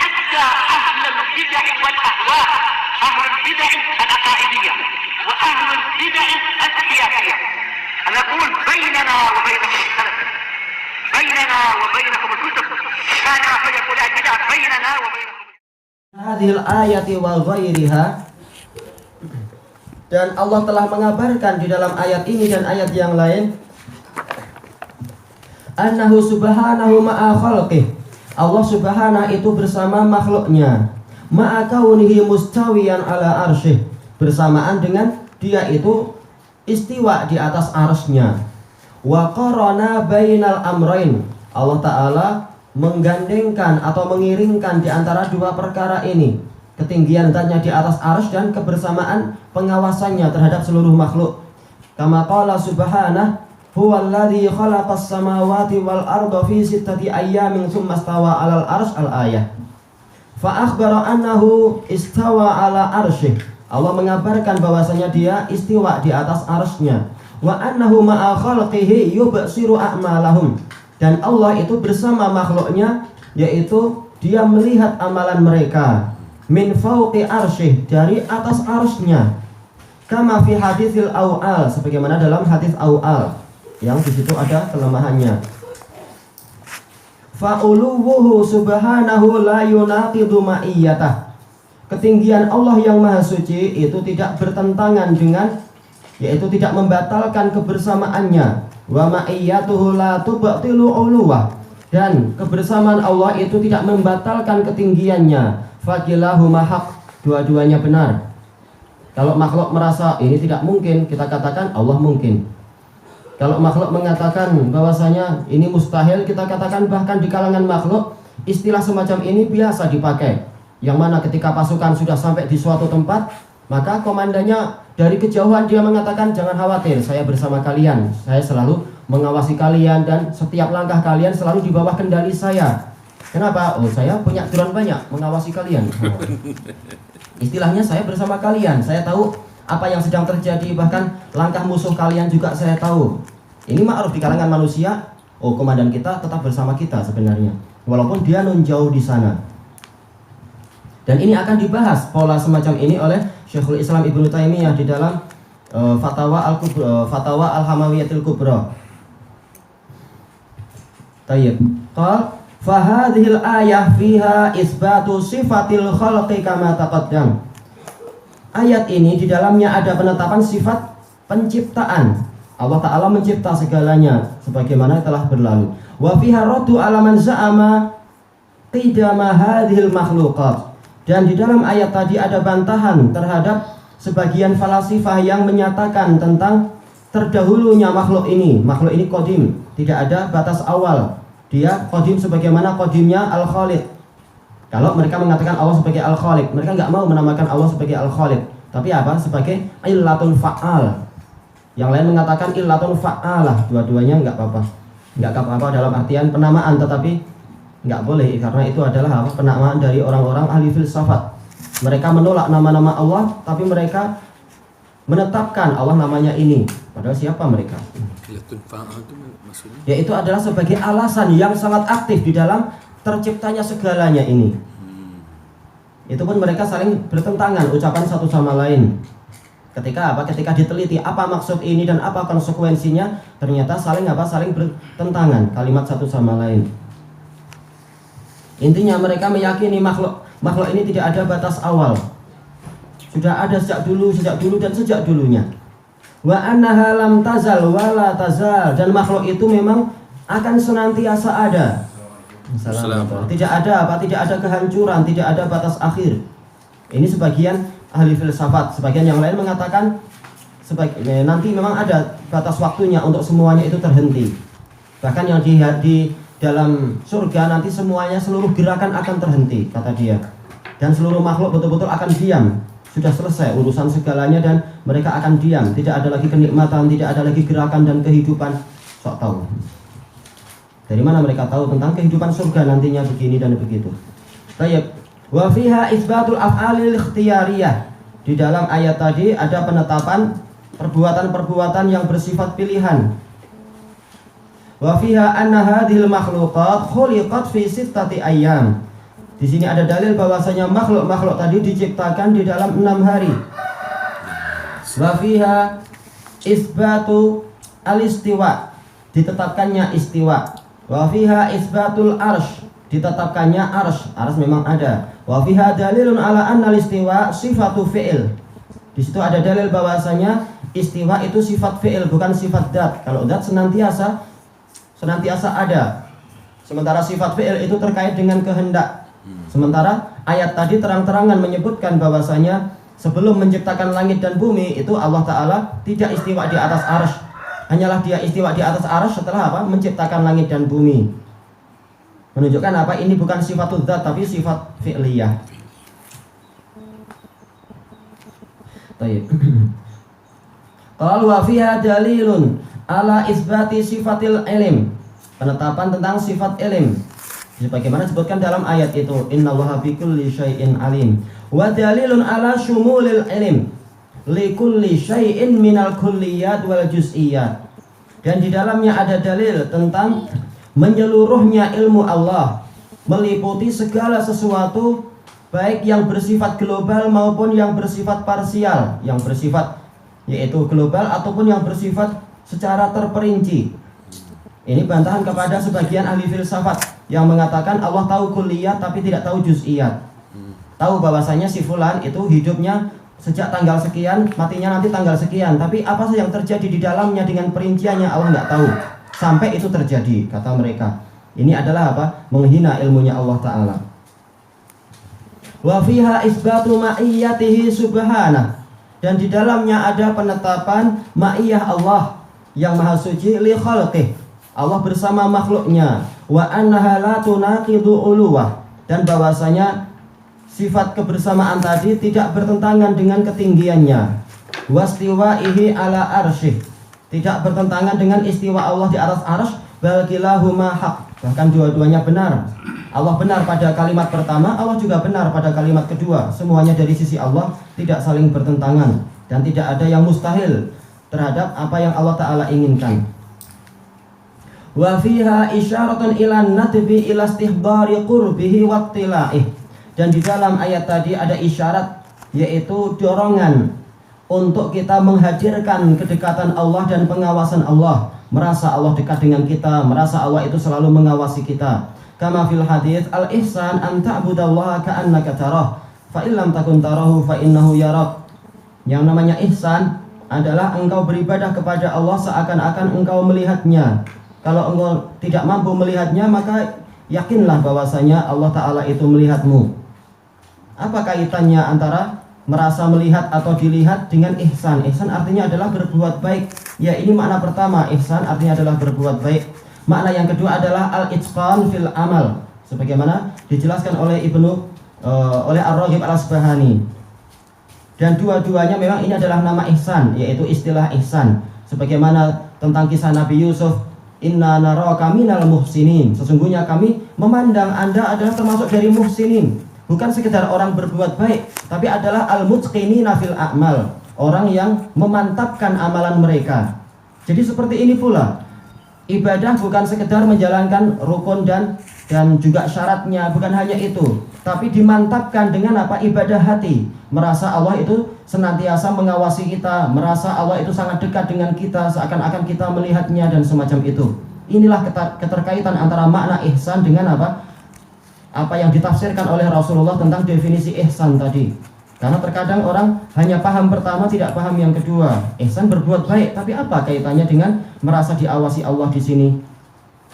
حتى أهل البدع والأهواء، أهل البدع العقائدية وأهل البدع السياسية. أنا أقول بيننا وبينكم السلف، بيننا وبينكم الكتب، كان فيقول البدع بيننا وبينكم. Hadhil ayati wa ghairiha, dan Allah telah mengabarkan di dalam ayat ini dan ayat yang lain, annahu subhanahu ma'a khalqih, Allah subhanahu itu bersama makhluknya, ma'a kaunihi mustawiyan ala arsyih, bersamaan dengan dia itu istiwa di atas arsy-Nya. Wa qarana bainal amrain, Allah Ta'ala menggandengkan atau mengiringkan di antara dua perkara ini, ketinggian zatnya di atas arsy dan kebersamaan pengawasannya terhadap seluruh makhluk. Kama qala subhanahu huwallazi khalaqas samawati wal arda fi sittati ayyamin tsumma stawa 'alal arsy al-ayah. Fa akhbara annahu istawa 'ala arsyih, Allah mengabarkan bahwasanya dia istiwa di atas arsy-Nya. Wa annahu ma'a khalqihi yubsiru a'malahum, dan Allah itu bersama makhluknya, yaitu dia melihat amalan mereka min fauqi arsyih, dari atas arsy-Nya. Kama fi haditsil awal, sebagaimana dalam hadis awal yang di situ ada kelemahannya. Fa'uluwuhu subhanahu la yunaqidu ma'iyyatah, ketinggian Allah yang maha suci itu tidak bertentangan dengan, yaitu tidak membatalkan kebersamaannya. Wa ma'iyyatuhu la tubtilu uluwah, dan kebersamaan Allah itu tidak membatalkan ketinggiannya. Fakilahuma haq, dua-duanya benar. Kalau makhluk merasa ini tidak mungkin, kita katakan Allah mungkin. Kalau makhluk mengatakan bahwasanya ini mustahil, kita katakan bahkan di kalangan makhluk istilah semacam ini biasa dipakai. Yang mana ketika pasukan sudah sampai di suatu tempat, maka komandannya dari kejauhan dia mengatakan, jangan khawatir, saya bersama kalian, saya selalu mengawasi kalian dan setiap langkah kalian selalu di bawah kendali saya. Kenapa? Oh, saya punya drone banyak mengawasi kalian. Istilahnya saya bersama kalian, saya tahu apa yang sedang terjadi, bahkan langkah musuh kalian juga saya tahu. Ini ma'ruf di kalangan manusia. Oh, komandan kita tetap bersama kita sebenarnya, walaupun dia nun jauh di sana. Dan ini akan dibahas pola semacam ini oleh Syekhul Islam Ibnu Taimiyah di dalam Fatawa Al-Hamawiyatil Kubra. Tayyib. Qal fa hadhil ayah fiha isbatu sifatil khalqi kama taqaddam. Ayat ini di dalamnya ada penetapan sifat penciptaan. Allah Ta'ala mencipta segalanya sebagaimana telah berlalu. Wa fiha raddu ala man za'ama qidama hadhil makhluqat. Dan di dalam ayat tadi ada bantahan terhadap sebagian falasifah yang menyatakan tentang terdahulunya makhluk ini. Makhluk ini qadim, tidak ada batas awal. Dia qadim sebagaimana qadimnya Al-Khaliq. Kalau mereka mengatakan Allah sebagai Al-Khaliq, mereka nggak mau menamakan Allah sebagai Al-Khaliq, tapi apa? Sebagai illatun fa'al. Yang lain mengatakan illatun fa'alah. Dua-duanya nggak apa-apa. Nggak apa-apa dalam artian penamaan, tetapi nggak boleh, karena itu adalah apa? Penamaan dari orang-orang ahli filsafat. Mereka menolak nama-nama Allah, tapi mereka menetapkan Allah namanya ini. Padahal siapa mereka? Yaitu adalah sebagai alasan yang sangat aktif di dalam terciptanya segalanya ini. Itu pun mereka saling bertentangan ucapan satu sama lain. Ketika apa? Ketika diteliti apa maksud ini dan apa konsekuensinya, ternyata saling apa? Saling bertentangan kalimat satu sama lain. Intinya mereka meyakini makhluk ini tidak ada batas awal. Sudah ada sejak dulu dan sejak dulunya. Wa annaha lam tazal wa la tazal, dan makhluk itu memang akan senantiasa ada. Tidak ada tidak ada kehancuran, tidak ada batas akhir. Ini sebagian ahli filsafat, sebagian yang lain mengatakan nanti memang ada batas waktunya untuk semuanya itu terhenti. Bahkan yang di dalam surga nanti semuanya, seluruh gerakan akan terhenti, kata dia. Dan seluruh makhluk betul-betul akan diam. Sudah selesai urusan segalanya dan mereka akan diam. Tidak ada lagi kenikmatan, tidak ada lagi gerakan dan kehidupan. Sok tahu. Dari mana mereka tahu tentang kehidupan surga nantinya begini dan begitu. Baik. Wa fiha isbatul af'alil ikhtiyariyah. Di dalam ayat tadi ada penetapan perbuatan-perbuatan yang bersifat pilihan. Wa fiha anna hadhil makhluqat khuliqat fi sittati ayyam. Di sini ada dalil bahwasanya makhluk-makhluk tadi diciptakan di dalam 6 hari. Wa fiha isbatu al-istiwa, ditetapkannya istiwa. Wa fiha isbatul arsh, ditetapkannya arsh. Arsh memang ada. Wa fiha dalilun ala anna al-istiwa sifatu fi'il. Di situ ada dalil bahwasanya istiwa itu sifat fi'il, bukan sifat dat. Kalau dat senantiasa ada. Sementara sifat fi'il itu terkait dengan kehendak. Sementara ayat tadi terang-terangan menyebutkan bahwasanya sebelum menciptakan langit dan bumi itu Allah Ta'ala tidak istiwa di atas arsy. Hanyalah dia istiwa di atas arsy setelah apa? Menciptakan langit dan bumi. Menunjukkan apa? Ini bukan sifatul dzat tapi sifat fi'liyah. Baik. Qalu wa fiha dalilun ala isbati sifatil ilm. Penetapan tentang sifat ilm. Sebagaimana disebutkan dalam ayat itu, innallaha bikulli syai'in alim. Wa dalilun ala syumulil ilm likulli syai'in minal kulliyat wal juz'iyat. Dan di dalamnya ada dalil tentang menyeluruhnya ilmu Allah, meliputi segala sesuatu, baik yang bersifat global maupun yang bersifat parsial, yang bersifat yaitu global ataupun yang bersifat secara terperinci. Ini bantahan kepada sebagian ahli filsafat yang mengatakan Allah tahu kulliyat tapi tidak tahu juz'iyat. Tahu bahwasanya si fulan itu hidupnya sejak tanggal sekian, matinya nanti tanggal sekian, tapi apa sih yang terjadi di dalamnya dengan perinciannya Allah nggak tahu. Sampai itu terjadi, kata mereka. Ini adalah apa? Menghina ilmunya Allah Ta'ala. Wa fiha isbatu ma'iyyatihi subhanah. Dan di dalamnya ada penetapan ma'iyah Allah yang maha suci li khalqih, Allah bersama makhluknya. Wa annaha la tunaqidu uluwah, dan bahwasanya sifat kebersamaan tadi tidak bertentangan dengan ketinggiannya. Wastiwaihi ala arsyih, tidak bertentangan dengan istiwa Allah di atas arsy. Bal kilahuma haq, bahkan dua-duanya benar. Allah benar pada kalimat pertama, Allah juga benar pada kalimat kedua. Semuanya dari sisi Allah, tidak saling bertentangan, dan tidak ada yang mustahil terhadap apa yang Allah Ta'ala inginkan. Wa fiha isyaratun ila nadbi ila istihdari qurbihi wattila'ih. Dan di dalam ayat tadi ada isyarat, yaitu dorongan untuk kita menghadirkan kedekatan Allah dan pengawasan Allah. Merasa Allah dekat dengan kita, merasa Allah itu selalu mengawasi kita. Kama fil hadits al-ihsan an ta'budallaha ka'annaka tarah, fa illam takun tarahu fa innahu yarak. Yang namanya ihsan adalah engkau beribadah kepada Allah seakan-akan engkau melihatnya. Kalau engkau tidak mampu melihatnya, maka yakinlah bahwasanya Allah Ta'ala itu melihatmu. Apa kaitannya antara merasa melihat atau dilihat dengan ihsan? Ihsan artinya adalah berbuat baik. Ya, ini makna pertama, ihsan artinya adalah berbuat baik. Makna yang kedua adalah al-itqan fil amal, sebagaimana dijelaskan oleh oleh Ar-Raghib Al-Asbahani. Dan dua-duanya memang ini adalah nama ihsan, yaitu istilah ihsan. Sebagaimana tentang kisah Nabi Yusuf, inna naraka minal muhsinin, sesungguhnya kami memandang Anda adalah termasuk dari muhsinin. Bukan sekedar orang berbuat baik, tapi adalah al-mutqinina fil a'mal, orang yang memantapkan amalan mereka. Jadi seperti ini pula, ibadah bukan sekedar menjalankan rukun dan juga syaratnya, bukan hanya itu, tapi dimantapkan dengan apa? Ibadah hati. Merasa Allah itu senantiasa mengawasi kita, merasa Allah itu sangat dekat dengan kita, seakan-akan kita melihatnya dan semacam itu. Inilah keterkaitan antara makna ihsan dengan apa yang ditafsirkan oleh Rasulullah tentang definisi ihsan tadi. Karena terkadang orang hanya paham pertama, tidak paham yang kedua. Ihsan berbuat baik, tapi apa kaitannya dengan merasa diawasi Allah di sini?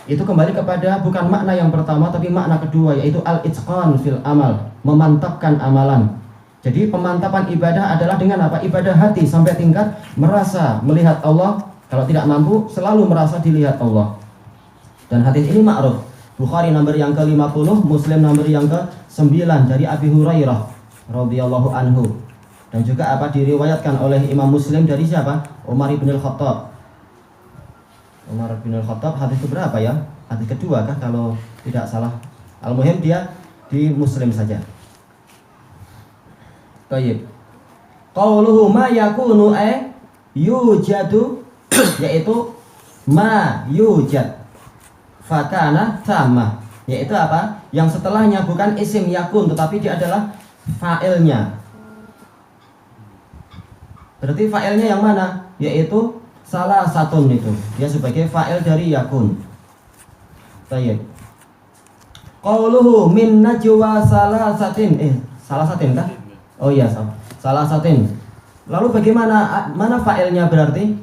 Itu kembali kepada bukan makna yang pertama, tapi makna kedua, yaitu al-itqan fil amal, memantapkan amalan. Jadi pemantapan ibadah adalah dengan apa? Ibadah hati sampai tingkat merasa melihat Allah. Kalau tidak mampu, selalu merasa dilihat Allah. Dan hadis ini ma'ruf. Bukhari nomor yang ke-50, Muslim nomor yang ke-9 dari Abi Hurairah radhiyallahu anhu. Dan juga diriwayatkan oleh Imam Muslim dari siapa? Umar bin Al-Khattab. Umar bin Al-Khattab hadis keberapa ya? Hadis kedua kah kalau tidak salah. Al-muhim dia di Muslim saja. Baik. Qauluhu ma yakunu yujadu, yaitu ma yujad fakana tamah, yaitu apa? yang setelahnya bukan isim yakun, tetapi dia adalah fa'ilnya. Berarti fa'ilnya yang mana? Yaitu salah satun itu. Dia sebagai fa'il dari yakun. Baik. Qauluhu min najwa salasatin. Salasatin kah? Oh iya, salasatin. Lalu bagaimana fa'ilnya berarti?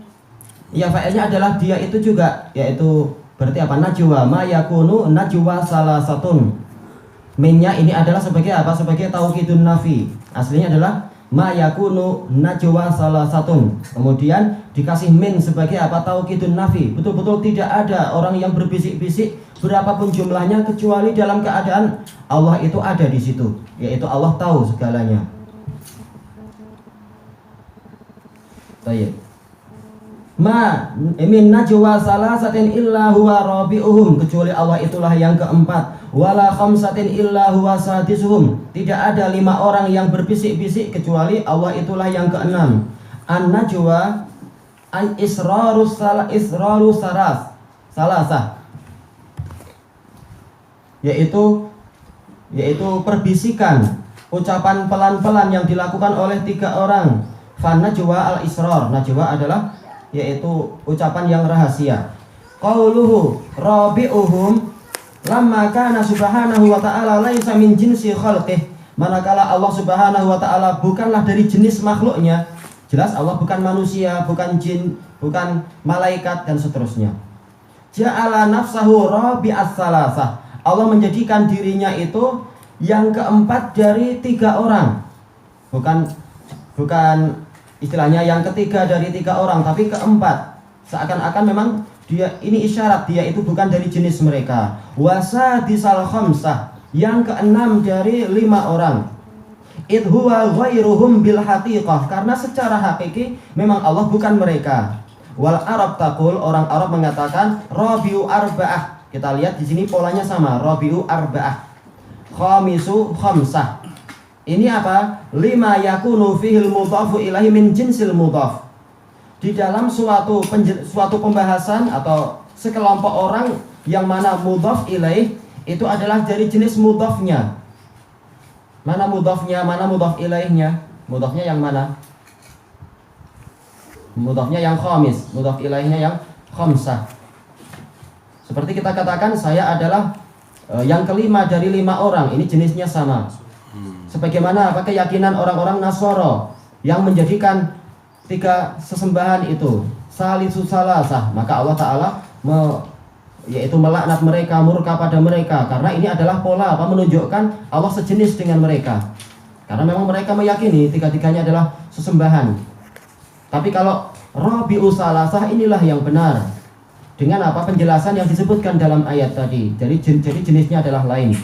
Ya, fa'ilnya adalah dia itu juga, yaitu berarti apa? Najwa ma yakunu najwa salasatun. Minnya ini adalah sebagai apa? Sebagai taukidun nafi. Aslinya adalah ma yakunu najwa salasatun. Kemudian dikasih min sebagai apa? Taukidun nafi. Betul-betul tidak ada orang yang berbisik-bisik berapapun jumlahnya kecuali dalam keadaan Allah itu ada di situ, yaitu Allah tahu segalanya. Baik. Ma min najwa salasatin illa huwa rabi'uhum, kecuali Allah itulah yang keempat. Wala khamsatin illa huwa sadisuhum, tidak ada 5 orang yang berbisik-bisik kecuali Allah itulah yang keenam. An-najwa al-israrus salasah, yaitu perbisikan, ucapan pelan-pelan yang dilakukan oleh 3 orang. Fan najwa al-israr, najwa adalah yaitu ucapan yang rahasia. Qauluhu rabi'uhum lamma kana subhanahu wa ta'ala laisa min jinsi khalqih, manakala Allah subhanahu wa ta'ala bukanlah dari jenis makhluknya. Jelas Allah bukan manusia, bukan jin, bukan malaikat dan seterusnya. Ja'ala nafsahu rabi'as salasah, Allah menjadikan dirinya itu yang keempat dari 3 orang. Bukan istilahnya yang ketiga dari 3 orang, tapi keempat. Seakan-akan memang dia ini isyarat dia itu bukan dari jenis mereka. Wasadisal khamsah, yang keenam dari 5 orang. Idhuwa ghairuhum bil haqiqah, karena secara hakiki memang Allah bukan mereka. Wal Arab taqul, orang Arab mengatakan rabiu arba'ah. Kita lihat di sini polanya sama, rabiu arba'ah. Khamisu khamsah. Ini apa? 5 yakunu fihil mudhafu ilahi min jinsil mudhaf. Di dalam suatu pembahasan atau sekelompok orang yang mana mudhaf ilaih itu adalah dari jenis mudhafnya. Mana mudhafnya, mana mudhaf ilaihnya? Mudhafnya yang mana? Mudhafnya yang khamis, mudhaf ilaihnya yang khamsah. Seperti kita katakan saya adalah yang kelima dari 5 orang, ini jenisnya sama. Sebagaimana apa keyakinan orang-orang Nasoro yang menjadikan 3 sesembahan itu salisu salasah, maka Allah Ta'ala yaitu melaknat mereka, murka pada mereka, karena ini adalah pola apa menunjukkan Allah sejenis dengan mereka, karena memang mereka meyakini 3-tiganya adalah sesembahan. Tapi kalau rabi'u salasah inilah yang benar dengan apa penjelasan yang disebutkan dalam ayat tadi. Jadi jenisnya adalah lain.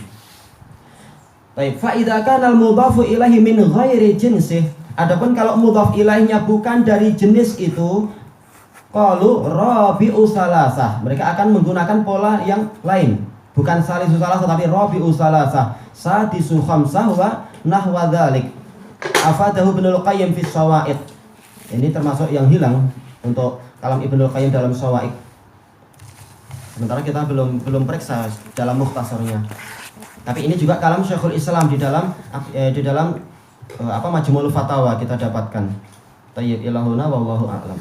Baik, fa idza kana al-mudhafu ilaihi min ghairi jinsih. Adapun kalau mudhaf ilaihnya bukan dari jenis itu, qalu rabi'u salasah. Mereka akan menggunakan pola yang lain. Bukan salisu salasah tapi rabi'u salasah. Sadisu khamsah wa nahwa dzalik. Afadahu Ibnul Qayyim fi Shawa'iq. Ini termasuk yang hilang untuk kalam Ibnul Qayyim dalam Shawa'iq. Sementara kita belum periksa dalam mukhtasarnya. Tapi ini juga kalam Syekhul Islam di dalam Majmu'ul Fatawa kita dapatkan. Tayyib ilahuna wallahu a'lam.